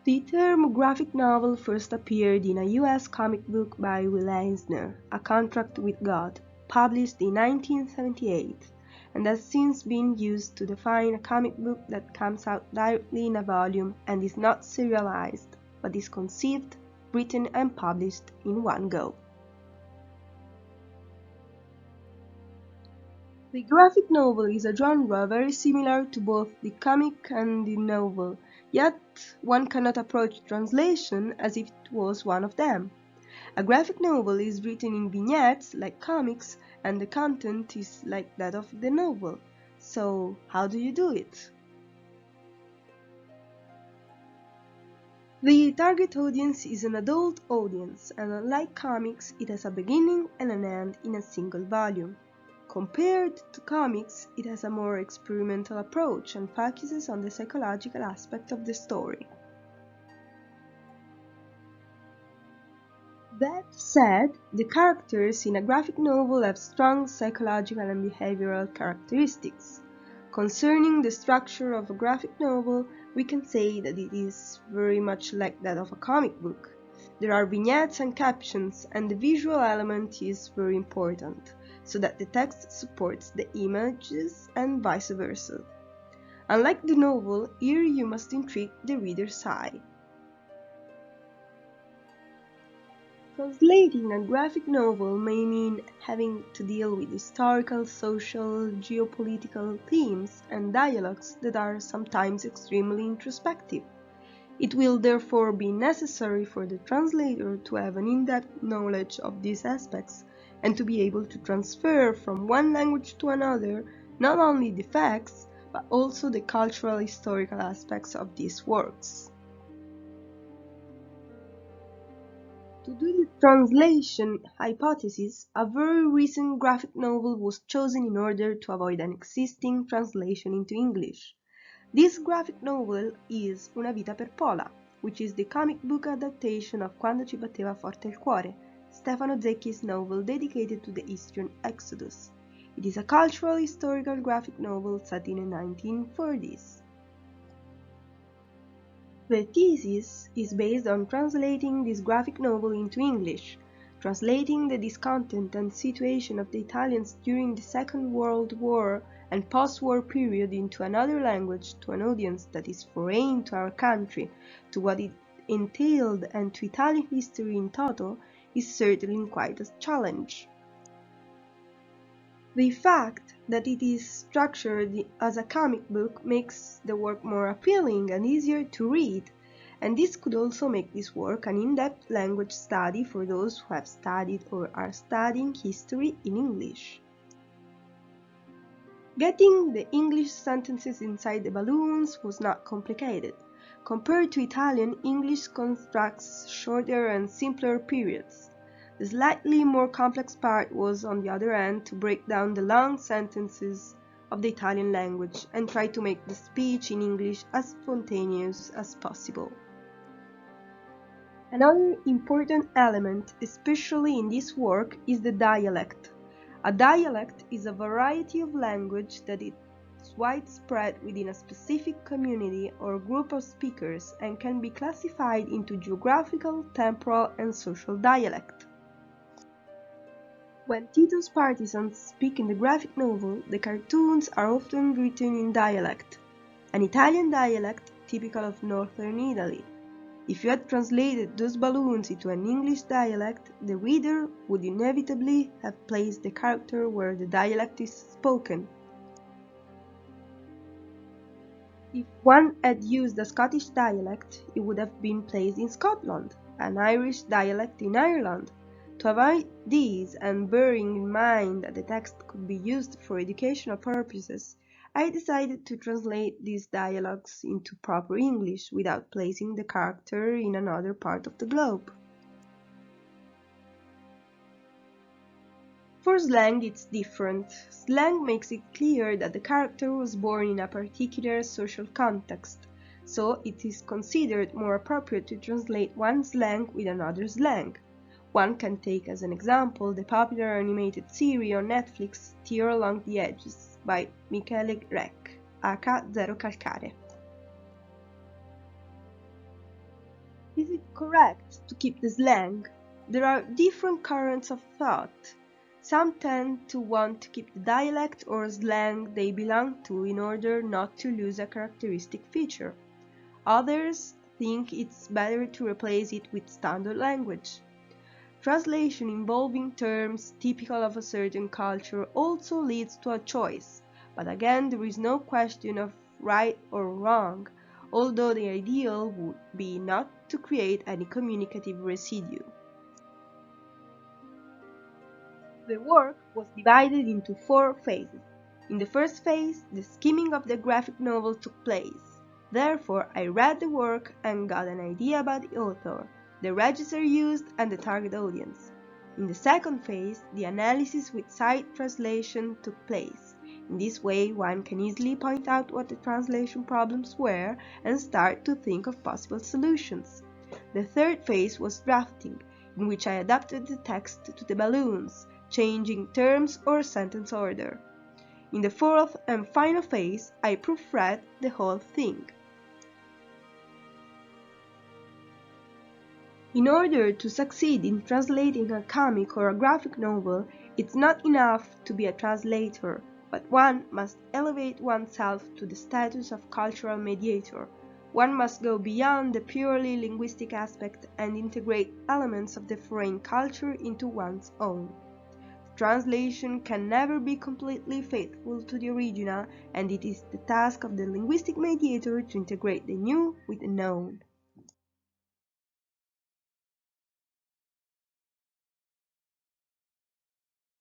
The term graphic novel first appeared in a U.S. comic book by Will Eisner, A Contract with God, published in 1978, and has since been used to define a comic book that comes out directly in a volume and is not serialized, but is conceived, written, and published in one go. The graphic novel is a genre very similar to both the comic and the novel, yet one cannot approach translation as if it was one of them. A graphic novel is written in vignettes like comics, and the content is like that of the novel. So, how do you do it? The target audience is an adult audience, and unlike comics, it has a beginning and an end in a single volume. Compared to comics, it has a more experimental approach and focuses on the psychological aspect of the story. That said, the characters in a graphic novel have strong psychological and behavioral characteristics. Concerning the structure of a graphic novel, we can say that it is very much like that of a comic book. There are vignettes and captions, and the visual element is very important, so that the text supports the images and vice versa. Unlike the novel, here you must intrigue the reader's eye. Translating a graphic novel may mean having to deal with historical, social, geopolitical themes and dialogues that are sometimes extremely introspective. It will therefore be necessary for the translator to have an in-depth knowledge of these aspects and to be able to transfer from one language to another not only the facts, but also the cultural historical aspects of these works. To do the translation hypothesis, a very recent graphic novel was chosen in order to avoid an existing translation into English. This graphic novel is Una vita per Pola, which is the comic book adaptation of Quando ci batteva forte il cuore, Stefano Zecchi's novel dedicated to the Eastern Exodus. It is a cultural historical graphic novel set in the 1940s. The thesis is based on translating this graphic novel into English, translating the discontent and situation of the Italians during the Second World War and post-war period into another language to an audience that is foreign to our country, to what it entailed and to Italian history in toto, is certainly quite a challenge. The fact that it is structured as a comic book makes the work more appealing and easier to read, and this could also make this work an in-depth language study for those who have studied or are studying history in English. Getting the English sentences inside the balloons was not complicated. Compared to Italian, English constructs shorter and simpler periods. The slightly more complex part was, on the other hand, to break down the long sentences of the Italian language and try to make the speech in English as spontaneous as possible. Another important element, especially in this work, is the dialect. A dialect is a variety of language that is widespread within a specific community or group of speakers and can be classified into geographical, temporal, and social dialect. When Tito's partisans speak in the graphic novel, the cartoons are often written in dialect, an Italian dialect typical of northern Italy. If you had translated those balloons into an English dialect, the reader would inevitably have placed the character where the dialect is spoken. If one had used a Scottish dialect, it would have been placed in Scotland, an Irish dialect in Ireland. To avoid these, and bearing in mind that the text could be used for educational purposes, I decided to translate these dialogues into proper English without placing the character in another part of the globe. For slang, it's different. Slang makes it clear that the character was born in a particular social context, so it is considered more appropriate to translate one slang with another slang. One can take as an example the popular animated series on Netflix Tear Along the Edges by Michele Rec, aka Zero Calcare. is it correct to keep the slang? There are different currents of thought. Some tend to want to keep the dialect or slang they belong to in order not to lose a characteristic feature. Others think it's better to replace it with standard language. Translation involving terms typical of a certain culture also leads to a choice, but again there is no question of right or wrong, although the ideal would be not to create any communicative residue. The work was divided into 4 phases. In the first phase, the skimming of the graphic novel took place. Therefore, I read the work and got an idea about the author, the register used, and the target audience. In the second phase, the analysis with side translation took place. In this way, one can easily point out what the translation problems were and start to think of possible solutions. The third phase was drafting, in which I adapted the text to the balloons, changing terms or sentence order. In the fourth and final phase, I proofread the whole thing. In order to succeed in translating a comic or a graphic novel, it's not enough to be a translator, but one must elevate oneself to the status of cultural mediator. One must go beyond the purely linguistic aspect and integrate elements of the foreign culture into one's own. Translation can never be completely faithful to the original, and it is the task of the linguistic mediator to integrate the new with the known.